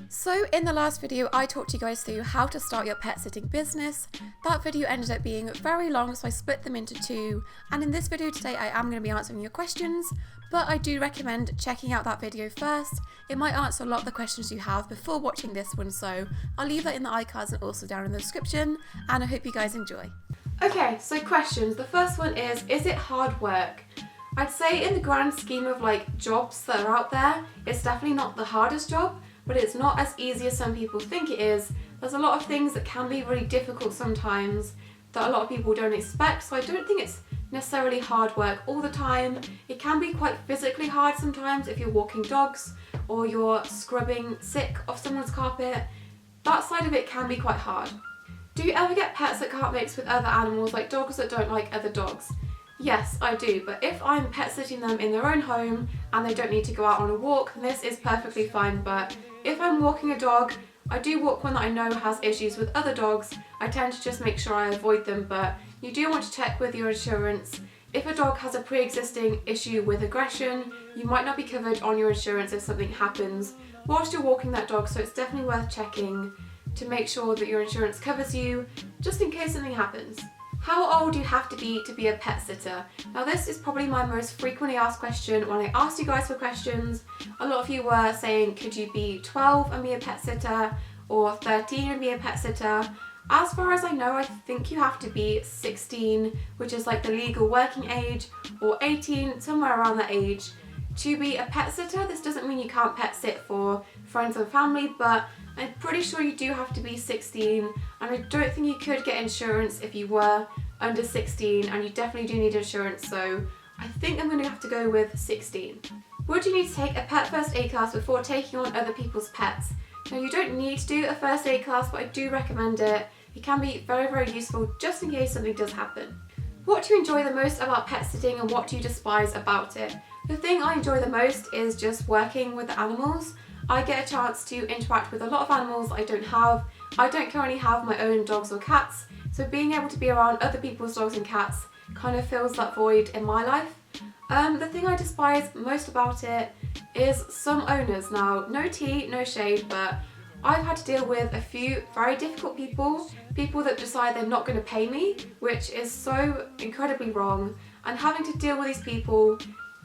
So in the last video, I talked you guys through how to start your pet sitting business. That video ended up being very long, so I split them into two. And in this video today, I am going to be answering your questions, but I do recommend checking out that video first. It might answer a lot of the questions you have before watching this one, so I'll leave that in the iCards and also down in the description, and I hope you guys enjoy. Okay, so questions. The first one is it hard work? I'd say in the grand scheme of like jobs that are out there, it's definitely not the hardest job, but it's not as easy as some people think it is. There's a lot of things that can be really difficult sometimes that a lot of people don't expect, so I don't think it's necessarily hard work all the time. It can be quite physically hard sometimes if you're walking dogs or you're scrubbing sick off someone's carpet. That side of it can be quite hard. Do you ever get pets that can't mix with other animals, like dogs that don't like other dogs? Yes, I do, but if I'm pet sitting them in their own home and they don't need to go out on a walk, then this is perfectly fine. But if I'm walking a dog, I do walk one that I know has issues with other dogs. I tend to just make sure I avoid them, but you do want to check with your insurance. If a dog has a pre-existing issue with aggression, you might not be covered on your insurance if something happens whilst you're walking that dog, so it's definitely worth checking to make sure that your insurance covers you, just in case something happens. How old do you have to be a pet sitter? Now this is probably my most frequently asked question. When I asked you guys for questions, a lot of you were saying, could you be 12 and be a pet sitter, or 13 and be a pet sitter? As far as I know, I think you have to be 16, which is like the legal working age, or 18, somewhere around that age, to be a pet sitter. This doesn't mean you can't pet sit for friends and family, but I'm pretty sure you do have to be 16, and I don't think you could get insurance if you were under 16, and you definitely do need insurance, so I think I'm going to have to go with 16. Would you need to take a pet first aid class before taking on other people's pets? Now you don't need to do a first aid class, but I do recommend it. It can be very, very useful just in case something does happen. What do you enjoy the most about pet sitting, and what do you despise about it? The thing I enjoy the most is just working with the animals. I get a chance to interact with a lot of animals I don't have. I don't currently have my own dogs or cats, so being able to be around other people's dogs and cats kind of fills that void in my life. The thing I despise most about it is some owners. Now, no tea, no shade, but I've had to deal with a few very difficult people that decide they're not going to pay me, which is so incredibly wrong, and having to deal with these people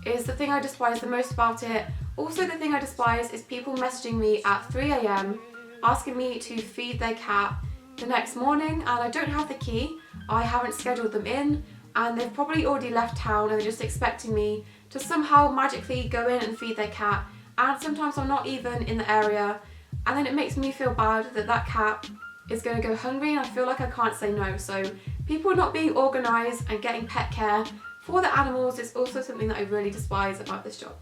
is the thing I despise the most about it. Also, the thing I despise is people messaging me at 3 AM asking me to feed their cat the next morning, and I don't have the key, I haven't scheduled them in, and they've probably already left town and they're just expecting me to somehow magically go in and feed their cat, and sometimes I'm not even in the area, and then it makes me feel bad that that cat is going to go hungry and I feel like I can't say no. So people not being organised and getting pet care for the animals is also something that I really despise about this job.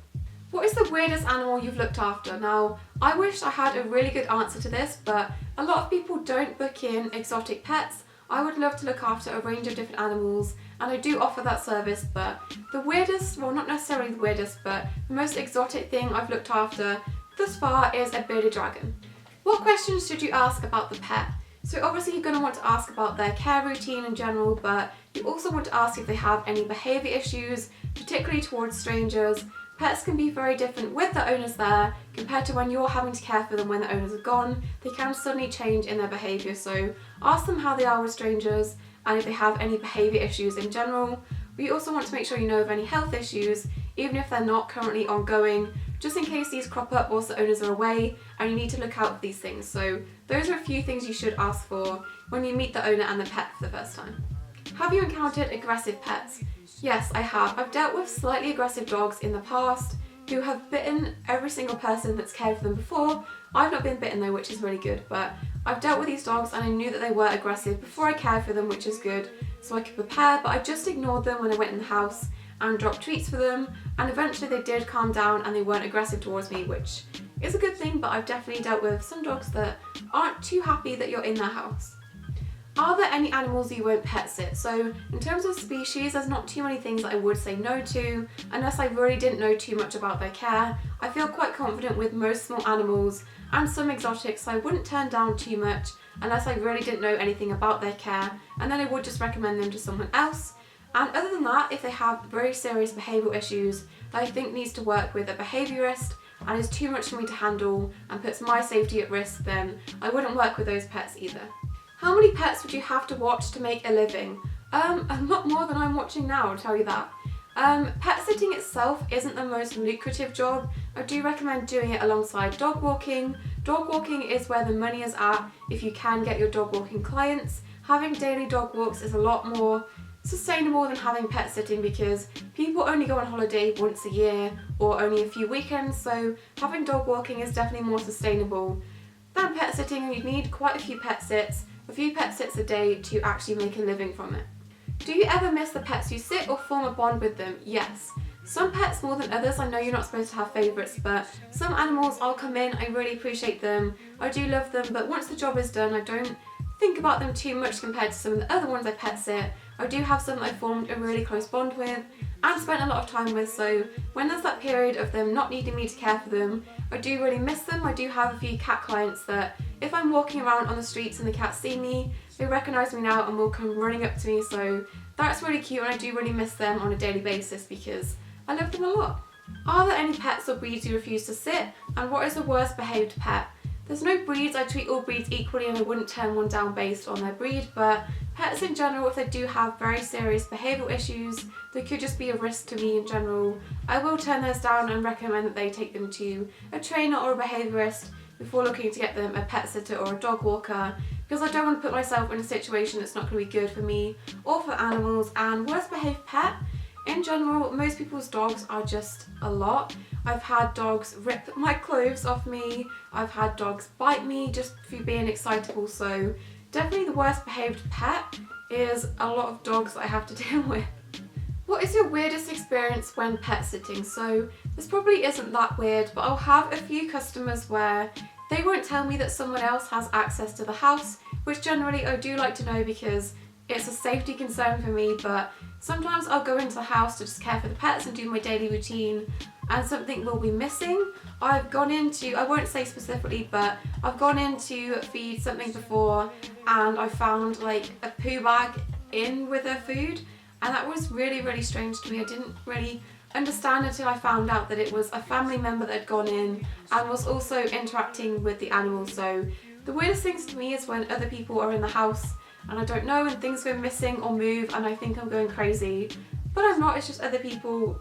What is the weirdest animal you've looked after? Now, I wish I had a really good answer to this, but a lot of people don't book in exotic pets. I would love to look after a range of different animals, and I do offer that service, but the weirdest, well, not necessarily the weirdest, but the most exotic thing I've looked after thus far is a bearded dragon. What questions should you ask about the pet? So obviously you're going to want to ask about their care routine in general, but you also want to ask if they have any behaviour issues, particularly towards strangers. Pets can be very different with the owners there compared to when you're having to care for them when the owners are gone. They can suddenly change in their behaviour, so ask them how they are with strangers and if they have any behaviour issues in general. We also want to make sure you know of any health issues, even if they're not currently ongoing, just in case these crop up whilst the owners are away, and you need to look out for these things. So those are a few things you should ask for when you meet the owner and the pet for the first time. Have you encountered aggressive pets? Yes, I have. I've dealt with slightly aggressive dogs in the past who have bitten every single person that's cared for them before. I've not been bitten though, which is really good, but I've dealt with these dogs and I knew that they were aggressive before I cared for them, which is good, so I could prepare, but I just ignored them when I went in the house and dropped treats for them, and eventually they did calm down and they weren't aggressive towards me, which is a good thing, but I've definitely dealt with some dogs that aren't too happy that you're in their house. Are there any animals you won't pet sit? So in terms of species, there's not too many things that I would say no to, unless I really didn't know too much about their care. I feel quite confident with most small animals and some exotics, so I wouldn't turn down too much unless I really didn't know anything about their care, and then I would just recommend them to someone else. And other than that, if they have very serious behavioural issues that I think needs to work with a behaviourist, and is too much for me to handle and puts my safety at risk, then I wouldn't work with those pets either. How many pets would you have to watch to make a living? A lot more than I'm watching now, I'll tell you that. Pet sitting itself isn't the most lucrative job. I do recommend doing it alongside dog walking. Dog walking is where the money is at if you can get your dog walking clients. Having daily dog walks is a lot more sustainable than having pet sitting because people only go on holiday once a year or only a few weekends, so having dog walking is definitely more sustainable than pet sitting, and you need quite a few pet sits a day to actually make a living from it. Do you ever miss the pets you sit or form a bond with them? Yes. Some pets more than others. I know you're not supposed to have favourites, but some animals I'll come in, I really appreciate them, I do love them, but once the job is done I don't think about them too much compared to some of the other ones I pet sit. I do have some that I formed a really close bond with and spent a lot of time with, so when there's that period of them not needing me to care for them, I do really miss them. I do have a few cat clients that if I'm walking around on the streets and the cats see me, they recognise me now and will come running up to me, so that's really cute, and I do really miss them on a daily basis because I love them a lot. Are there any pets or breeds you refuse to sit, and what is the worst behaved pet? There's no breeds. I treat all breeds equally and I wouldn't turn one down based on their breed, but pets in general, if they do have very serious behavioural issues, they could just be a risk to me in general, I will turn those down and recommend that they take them to a trainer or a behaviourist before looking to get them a pet sitter or a dog walker, because I don't want to put myself in a situation that's not going to be good for me or for animals. And worst behaved pet, in general, most people's dogs are just a lot. I've had dogs rip my clothes off me, I've had dogs bite me just for being excitable, so definitely the worst behaved pet is a lot of dogs that I have to deal with. What is your weirdest experience when pet sitting? So this probably isn't that weird, but I'll have a few customers where they won't tell me that someone else has access to the house, which generally I do like to know because it's a safety concern for me, but sometimes I'll go into the house to just care for the pets and do my daily routine and something will be missing. I've gone into, I won't say specifically, but I've gone in to feed something before and I found like a poo bag in with their food, and that was really, really strange to me. I didn't really understand until I found out that it was a family member that had gone in and was also interacting with the animals. So the weirdest things to me is when other people are in the house and I don't know and things go missing or move and I think I'm going crazy, but I'm not. It's just other people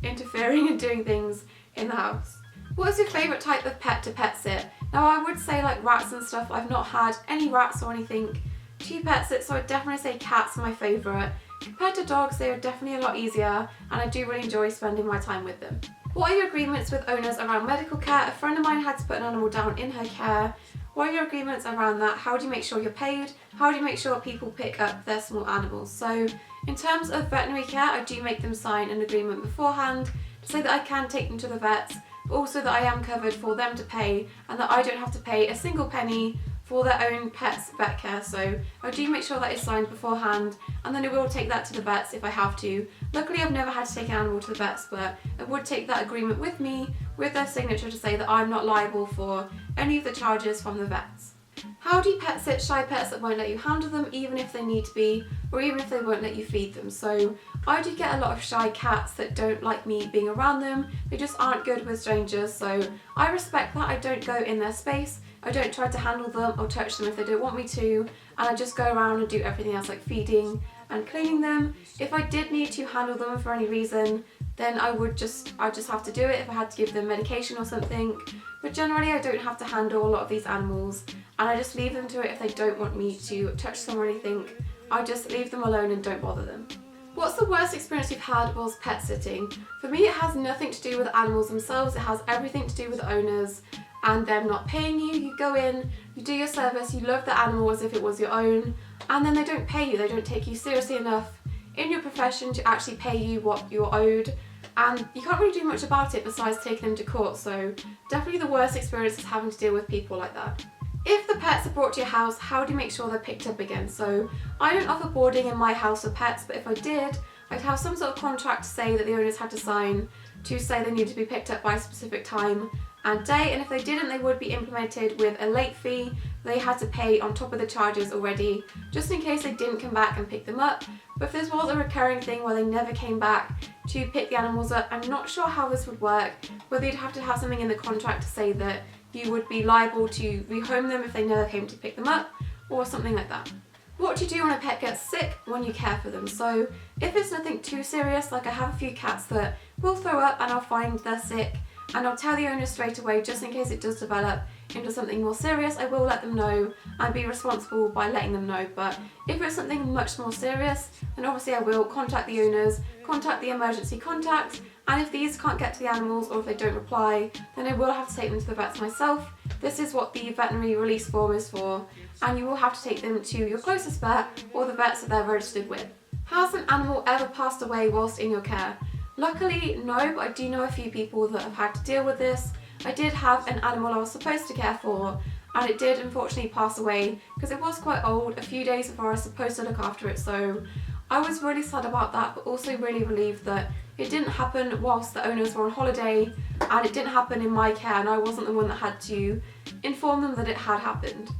interfering and doing things in the house. What is your favourite type of pet to pet sit? Now I would say like rats and stuff. I've not had any rats or anything to pet sit, so I'd definitely say cats are my favourite. Compared to dogs, they are definitely a lot easier and I do really enjoy spending my time with them. What are your agreements with owners around medical care? A friend of mine had to put an animal down in her care. What are your agreements around that? How do you make sure you're paid? How do you make sure people pick up their small animals? So in terms of veterinary care, I do make them sign an agreement beforehand to say that I can take them to the vets, but also that I am covered for them to pay and that I don't have to pay a single penny for their own pet's vet care. So I do make sure that is signed beforehand, and then I will take that to the vets if I have to. Luckily I've never had to take an animal to the vets, but I would take that agreement with me with their signature to say that I'm not liable for any of the charges from the vets. How do you pet sit shy pets that won't let you handle them even if they need to be, or even if they won't let you feed them? So I do get a lot of shy cats that don't like me being around them. They just aren't good with strangers, so I respect that. I don't go in their space. I don't try to handle them or touch them if they don't want me to, and I just go around and do everything else like feeding and cleaning them. If I did need to handle them for any reason, then I just have to do it if I had to give them medication or something. But generally I don't have to handle a lot of these animals, and I just leave them to it if they don't want me to touch them or anything. I just leave them alone and don't bother them. What's the worst experience you've had whilst pet sitting? For me, it has nothing to do with the animals themselves. It has everything to do with the owners and them not paying you. You go in, you do your service, you love the animal as if it was your own, and then they don't pay you. They don't take you seriously enough in your profession to actually pay you what you're owed, and you can't really do much about it besides taking them to court. So definitely the worst experience is having to deal with people like that. If the pets are brought to your house, how do you make sure they're picked up again? So I don't offer boarding in my house for pets, but if I did, I'd have some sort of contract to say that the owners had to sign to say they need to be picked up by a specific time and day, and if they didn't, they would be implemented with a late fee they had to pay on top of the charges already, just in case they didn't come back and pick them up. but if this was a recurring thing where they never came back to pick the animals up, I'm not sure how this would work, whether you'd have to have something in the contract to say that you would be liable to rehome them if they never came to pick them up, or something like that. What do you do when a pet gets sick when you care for them? So if it's nothing too serious, like I have a few cats that will throw up and I'll find they're sick, and I'll tell the owner straight away, just in case it does develop into something more serious. I will let them know and be responsible by letting them know. But if it's something much more serious, then obviously I will contact the owners, contact the emergency contact, and if these can't get to the animals or if they don't reply, then I will have to take them to the vets myself. This is what the veterinary release form is for, and you will have to take them to your closest vet or the vets that they're registered with. Has an animal ever passed away whilst in your care? Luckily, no, but I do know a few people that have had to deal with this. I did have an animal I was supposed to care for, and it did unfortunately pass away because it was quite old, a few days before I was supposed to look after it, so I was really sad about that, but also really relieved that it didn't happen whilst the owners were on holiday, and it didn't happen in my care, and I wasn't the one that had to inform them that it had happened.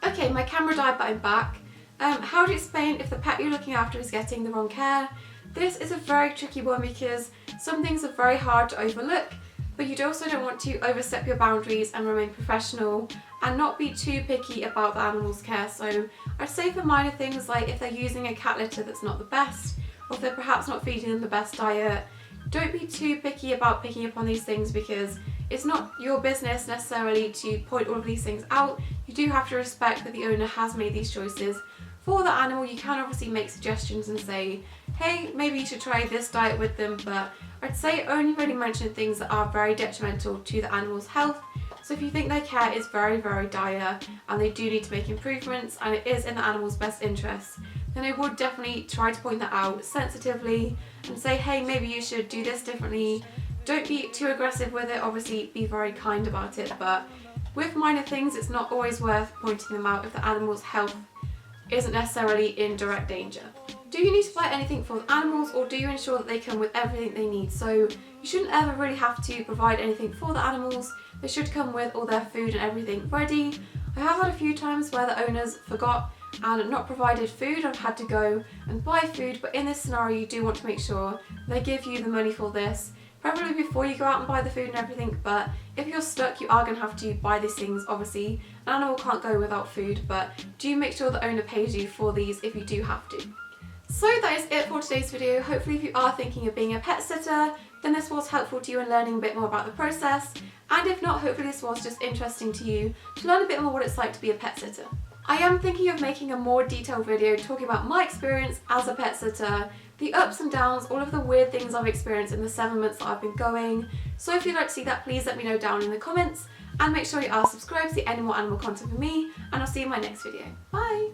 Okay, my camera died, but I'm back. How do you explain if the pet you're looking after is getting the wrong care? This is a very tricky one because some things are very hard to overlook, but you also don't want to overstep your boundaries and remain professional and not be too picky about the animal's care. So I'd say for minor things like if they're using a cat litter that's not the best, or if they're perhaps not feeding them the best diet, don't be too picky about picking up on these things because it's not your business necessarily to point all of these things out. You do have to respect that the owner has made these choices for the animal. You can obviously make suggestions and say, hey, maybe you should try this diet with them, but I'd say only really mention things that are very detrimental to the animal's health. So if you think their care is very, very dire and they do need to make improvements and it is in the animal's best interest, then I would definitely try to point that out sensitively and say, hey, maybe you should do this differently. Don't be too aggressive with it, obviously be very kind about it, but with minor things it's not always worth pointing them out if the animal's health isn't necessarily in direct danger. Do you need to buy anything for the animals, or do you ensure that they come with everything they need? So you shouldn't ever really have to provide anything for the animals. They should come with all their food and everything ready. I have had a few times where the owners forgot and not provided food. I've had to go and buy food, but in this scenario you do want to make sure they give you the money for this, preferably before you go out and buy the food and everything. But if you're stuck, you are going to have to buy these things. Obviously an animal can't go without food, but do make sure the owner pays you for these if you do have to. So that is it for today's video. Hopefully if you are thinking of being a pet sitter, then this was helpful to you in learning a bit more about the process, and if not, hopefully this was just interesting to you to learn a bit more what it's like to be a pet sitter. I am thinking of making a more detailed video talking about my experience as a pet sitter, the ups and downs, all of the weird things I've experienced in the 7 months that I've been going. So if you'd like to see that, please let me know down in the comments, and make sure you are subscribed to see any more animal content from me, and I'll see you in my next video. Bye!